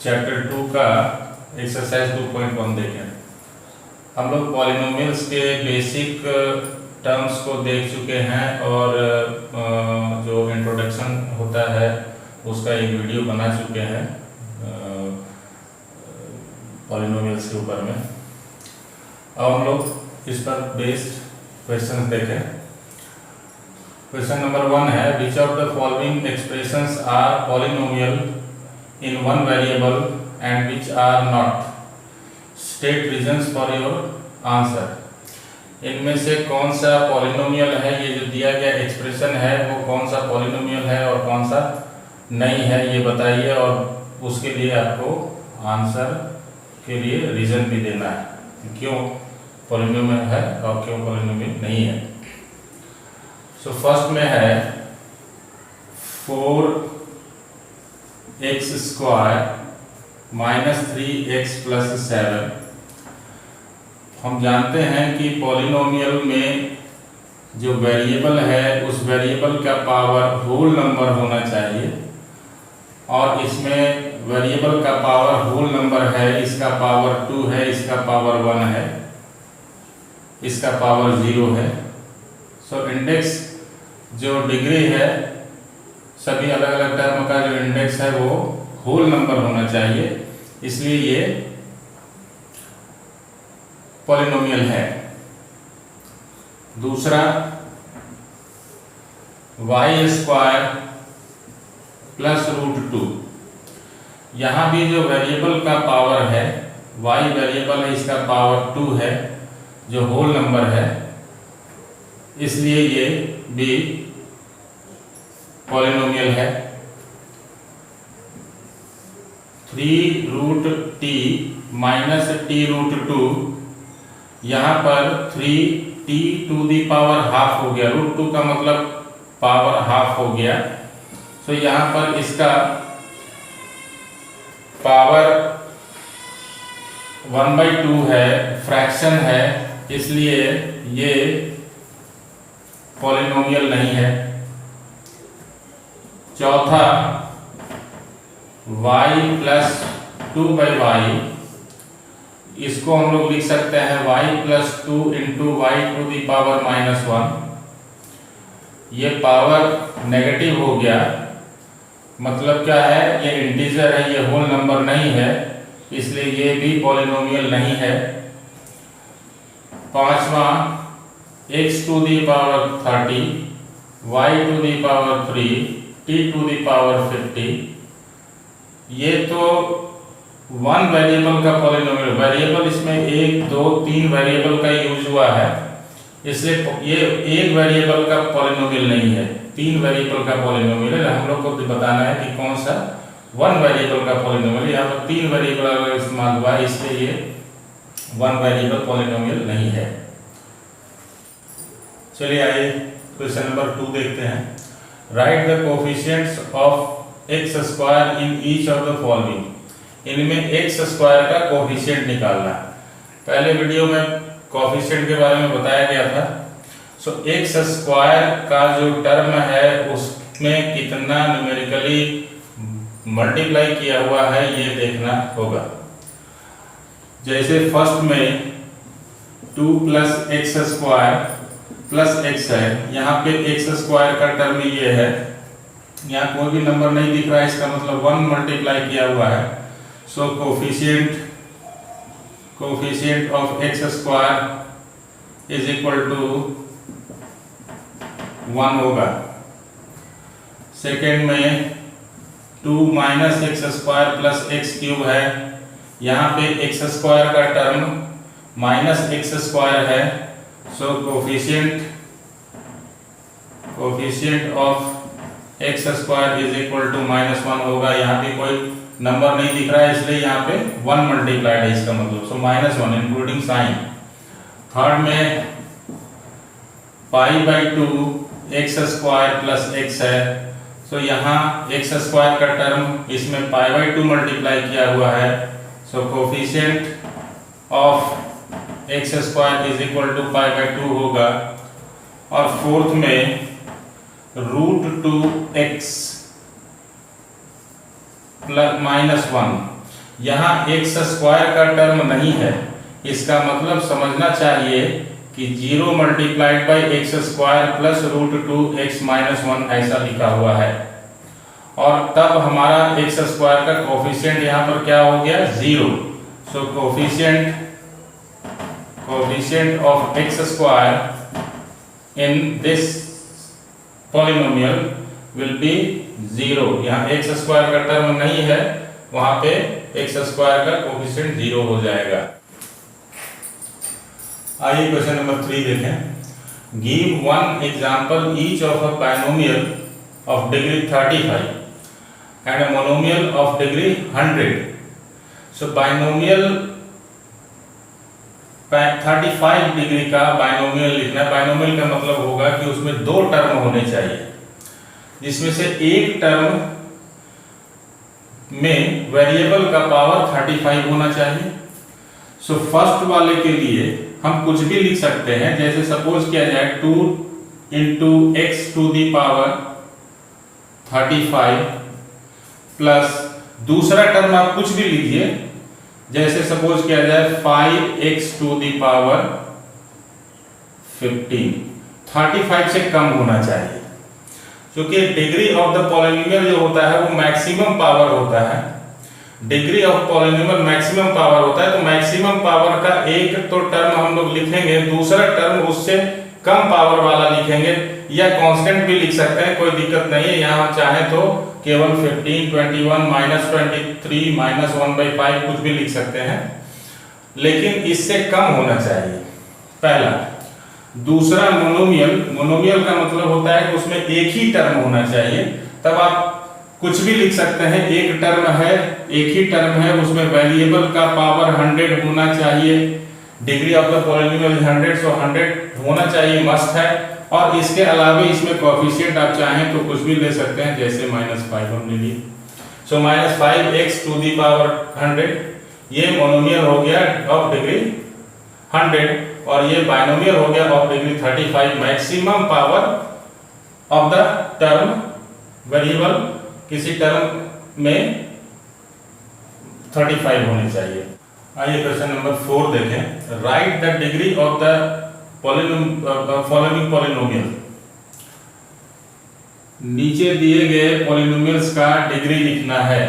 Chapter 2 का exercise 2.1 देखें। हम लोग पॉलिनोमियल्स के बेसिक टर्म्स को देख चुके हैं और जो इंट्रोडक्शन होता है उसका एक वीडियो बना चुके हैं पॉलिनोमियल्स के ऊपर में। अब हम लोग इस पर बेस्ड क्वेश्चन देखें। क्वेश्चन नंबर 1 है, which of the following expressions are polynomial in one variable and which are not, state reasons for your answer। इनमें से कौन सा पॉलिनोमियल है, ये जो दिया गया एक्सप्रेशन है वो कौन सा पॉलिनोमियल है और कौन सा नहीं है ये बताइए, और उसके लिए आपको आंसर के लिए रीजन भी देना है कि क्यों पॉलिनोमियल है और क्यों पॉलिनोमियल नहीं है। सो फर्स्ट में है 4x square minus 3x plus 7। हम जानते हैं कि पॉलिनोमियल में जो वेरिएबल है उस वेरिएबल का पावर होल नंबर होना चाहिए, और इसमें वेरिएबल का पावर होल नंबर है, इसका पावर 2 है, इसका पावर 1 है, इसका पावर 0 है। सो इंडेक्स जो डिग्री है, सभी अलग अलग टर्म का जो इंडेक्स है वो होल नंबर होना चाहिए, इसलिए ये पॉलिनोमियल है। दूसरा y स्क्वायर प्लस √2। यहाँ भी जो वेरिएबल का पावर है, y वेरिएबल है, इसका पावर 2 है जो होल नंबर है, इसलिए ये भी पॉलिनोमियल है। 3√t माइनस t√2, यहाँ पर 3t to the power half हो गया, √2 का मतलब पावर हाफ हो गया। तो यहाँ पर इसका पावर 1/2 है, फ्रैक्शन है, इसलिए ये पॉलिनोमियल नहीं है। चौथा y प्लस 2/y, इसको हम लोग लिख सकते हैं y plus 2 into y to the power -1। ये पावर नेगेटिव हो गया, मतलब क्या है, ये इंटीजर है, ये होल नंबर नहीं है, इसलिए ये भी पॉलिनोमियल नहीं है। पांचवा x to the power 30, y to the power 3, t to the power 50। ये तो वन वेरिएबल का पॉलिनोमियल, वेरिएबल इसमें 1 2 3 वेरिएबल का यूज हुआ है, इसलिए ये एक वेरिएबल का पॉलिनोमियल नहीं है, 3 वेरिएबल का पॉलिनोमियल है। हम लोग को बताना है कि कौन सा वन वेरिएबल का पॉलिनोमियल। यहाँ पर 3 वेरिएबल इस्तेमाल हुआ है, इसलिए ये वन वेरिएबल पॉलिनोमियल नहीं है। चलिए आइए क्वेश्चन नंबर 2 देखते हैं। Right the coefficients of x square in each of the following. इनमें x स्क्वायर का कोफिशिएंट निकालना। पहले वीडियो में कोफिशिएंट के बारे में बताया गया था। सो x स्क्वायर का जो टर्म है उसमें कितना न्यूमेरिकली मल्टीप्लाई किया हुआ है ये देखना होगा। जैसे फर्स्ट में 2 plus x square plus x है, यहाँ पे x स्क्वायर का टर्म ये है, यहाँ कोई भी नंबर नहीं दिख रहा है, इसका मतलब 1 मल्टीप्लाई किया हुआ है। So coefficient of x square is equal to 1 होगा। सेकेंड में 2 minus X square plus X cube है, यहाँ पे x स्क्वायर का टर्म माइनस एक्स स्क्वायर है, so coefficient of x square is equal to -1 होगा। यहाँ पे कोई नंबर नहीं दिख रहा है, इसलिए यहाँ पे 1 मल्टीप्लाइड है, इसका मतलब सो -1 इंक्लूडिंग साइन। थर्ड में π/2 x स्क्वायर प्लस x है, सो यहाँ x स्क्वायर का टर्म इसमें π/2 मल्टीप्लाई किया हुआ है, so coefficient of x square is equal to π/2 होगा। और फोर्थ में √2x प्लस -1, यहाँ एक्स स्क्वायर का टर्म नहीं है, इसका मतलब समझना चाहिए कि 0 multiplied by x square plus root 2x minus 1 ऐसा लिखा हुआ है, और तब हमारा एक्स स्क्वायर का कोफिशिएंट यहाँ पर क्या हो गया 0। So coefficient of X square in this polynomial will be 0। यहाँ एक्स स्क्वायर का टर्म नहीं है, वहां पे एक्स स्क्वायर का कोफिशिएंट 0 हो जाएगा। आइए क्वेश्चन नंबर 3 देखें। Give one example each of a binomial of degree 35 and a monomial of degree 100। So binomial 35 degree का बाइनोमियल लिखना है। बाइनोमियल का मतलब होगा कि उसमें दो टर्म होने चाहिए, जिसमें से एक टर्म में वेरिएबल का पावर 35 होना चाहिए। सो फर्स्ट वाले के लिए हम कुछ भी लिख सकते हैं, जैसे सपोज किया जाए 2 into x to the power 35 plus दूसरा टर्म आप कुछ भी लीजिए, जैसे सपोज किया जाए 5x टू दी पावर 15। 35 से कम होना चाहिए, क्योंकि डिग्री ऑफ द पॉलिनोमियल जो होता है वो मैक्सिमम पावर होता है। Degree of polynomial maximum power होता है, तो मैक्सिमम पावर का एक तो टर्म हम लोग लिखेंगे, दूसरा टर्म उससे कम पावर वाला लिखेंगे, या कांस्टेंट भी लिख सकते हैं, कोई दिक्कत नहीं है। यहाँ चाहे तो केवल 15, 21, माइनस 23, माइनस 1/5 कुछ भी लिख सकते हैं, लेकिन इससे कम होना चाहिए पहला। दूसरा मोनोमियल का मतलब होता है कि उसमें एक ही टर्म होना चाहिए, तब आप कुछ भी लिख सकते हैं। एक टर्म है, एक ही टर्म है, उसमें वेरिएबल का पावर 100 होना चाहिए। डिग्री ऑफ द पॉलिनोमियल 100, सो 100 होना चाहिए, मस्ट है। और इसके अलावा इसमें कोएफिशिएंट आप चाहें तो कुछ भी ले सकते हैं, जैसे -5 हमने ली। सो -5x टू दी पावर 100 ये मोनोमियल हो गया ऑफ डिग्री 100, और ये बाइनोमियल हो गया of degree 35। Maximum power of the term variable किसी टर्म में 35 होनी चाहिए। आइए क्वेश्चन नंबर 4 देखें। Right the degree of the following polynomial. नीचे दिए गए पॉलिनोमियल्स का डिग्री लिखना है।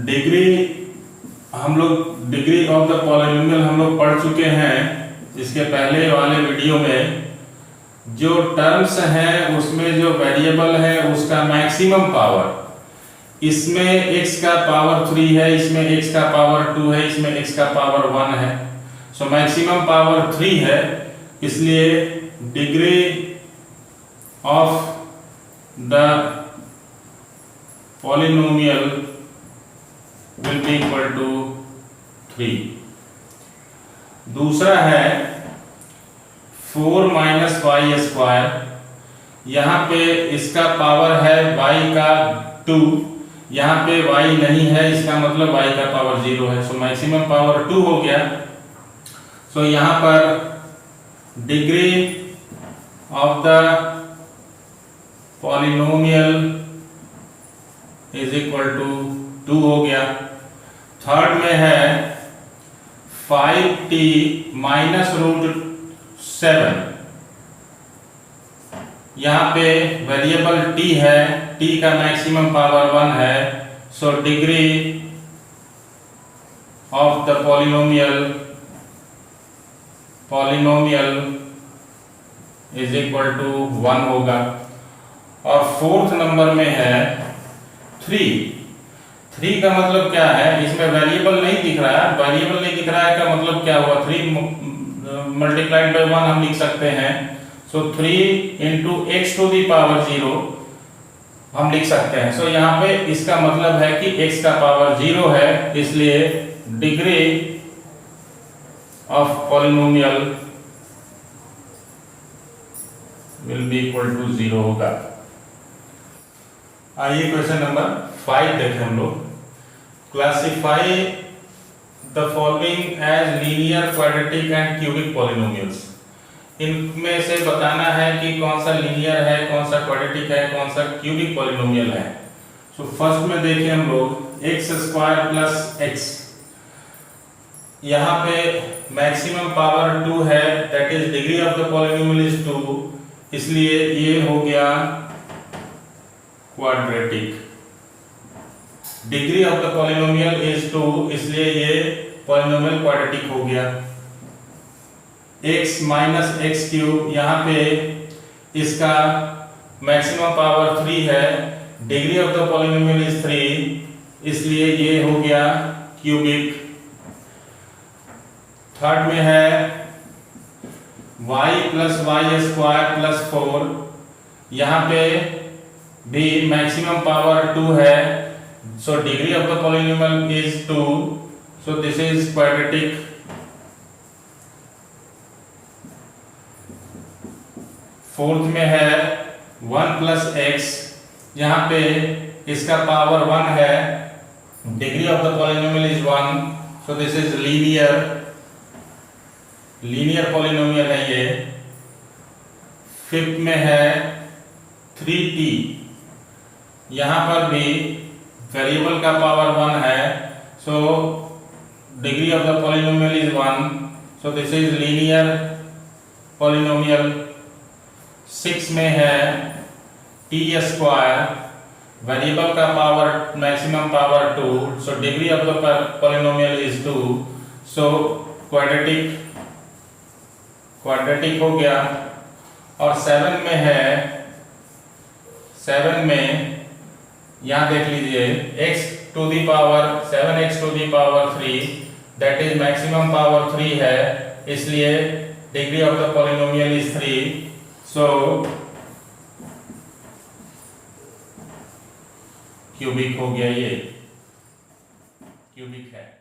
डिग्री हम लोग डिग्री ऑफ द पॉलिनोमियल हम लोग पढ़ चुके हैं इसके पहले वाले वीडियो में। जो टर्म्स हैं उसमें जो वेरिएबल है उसका मैक्सिमम पावर, इसमें x का पावर 3 है, इसमें x का पावर 2 है, इसमें x का पावर 1 है। सो मैक्सिमम पावर 3 है, इसलिए degree of the polynomial will be equal to 3। दूसरा है 4 माइनस वाई स्क्वायर। यहाँ पे इसका पावर है y का 2, यहाँ पे y नहीं है, इसका मतलब y का पावर 0 है। सो मैक्सिमम पावर 2 हो गया। सो यहाँ पर degree of the polynomial is equal to 2 हो गया। थर्ड में है 5t माइनस रूट 7। यहाँ पे वेरिएबल t है, t का मैक्सिमम पावर 1 है। So degree of the polynomial is equal to 1 होगा। और फोर्थ नंबर में है 3 का मतलब क्या है, इसमें वेरिएबल नहीं दिख रहा है। वेरिएबल नहीं दिख रहा है का मतलब क्या हुआ, 3 मल्टीप्लाइड बाय 1 हम लिख सकते हैं। So 3 into x to the power 0 हम लिख सकते हैं। सो यहाँ पे इसका मतलब है कि x का पावर 0 है, इसलिए degree of polynomial will be equal to 0 होगा। आइए क्वेश्चन नंबर 5 देखें हम लोग। Classify the following as linear, quadratic and cubic polynomials. इनमें से बताना है कि कौन सा लीनियर है, कौन सा क्वाड्रेटिक है, कौन सा क्यूबिक पॉलिनोमियल है। तो फर्स्ट में देखिए हम लोग एक्स स्क्वायर प्लस एक्स, यहाँ पे मैक्सिमम पावर 2 है, that is degree of the polynomial is 2, इसलिए ये हो गया quadratic. Degree of the polynomial is 2, इसलिए ये पॉलिनोमियल क्वाड्रेटिक हो गया। x माइनस एक्स क्यूब, यहाँ पे इसका मैक्सिमम पावर 3 है, degree of the polynomial is 3, इसलिए ये हो गया क्यूबिक। थर्ड में है y plus y square plus 4, यहाँ पे भी मैक्सिमम पावर 2 है, so degree of the polynomial is 2, so this is quadratic. Fourth में है 1 प्लस एक्स, यहाँ पे इसका पावर 1 है, degree of the polynomial is 1, so this is linear polynomial है ये। फिफ्थ में है 3t, यहाँ पर भी वेरिएबल का पावर 1 है, so degree of the polynomial is 1, so this is linear polynomial. 6 में है t स्क्वायर, वेरिएबल का power maximum power 2, so degree of the polynomial is 2, so quadratic हो गया। और 7 में है, 7 में यहाँ देख लीजिए x to the power 7x to the power 3, that is maximum power 3 है, इसलिए degree of the polynomial is 3, so cubic हो गया, ये क्यूबिक है।